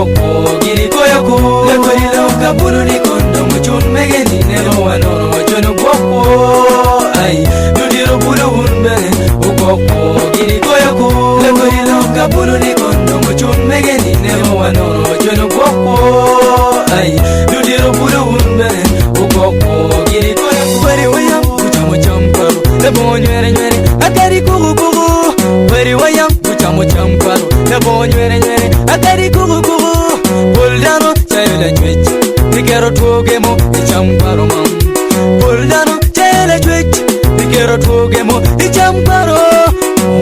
ukoko giri koyoko le koyilo kabulu ni kondo muchun megeni nero wanono chono ukoko ay dudiro bulu unbe ukoko giri koyoko le koyilo kabulu ni kondo muchun megeni nero wanono chono ukoko ay dudiro bulu unbe ukoko giri koyoko bari wayam kuchamo champaro le bonywere nywere akari kugu kugu bari wayam kuchamo champaro le bonywere nywere akari kugu kugu buldano chayla chwech nikero tugemo ichamparo mam buldano chayla chwech nikero tugemo ichamparo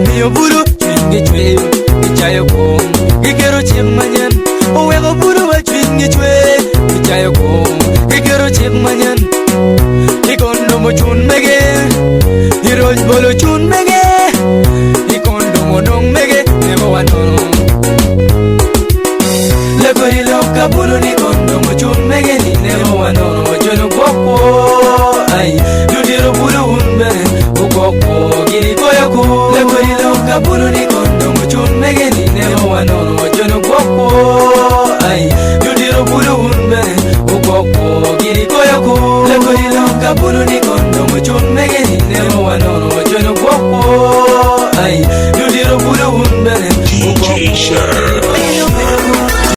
miyo bulu chwingi chwe ichayo kom nikero chimanyan owego bulu wa chwingi chwe ichayo kom nikero chimanyan ikondo mo chun mege iroj bolo chun mege ikondo mo nong mege nebo wanono lego ilo kabulu ni kondo mo chun mege ni nebo wanono jono koko ay dudiro bulu unbe ukoko giri koyoko lego ilo kabulu ni kondo mo chun mege ni nebo wanono jono koko ay dudiro bulu unbe ukoko giri koyoko lego ilo kabulu ni kondo mo chun mege ni nebo wanono jono koko ay dudiro bulu unbe ukoko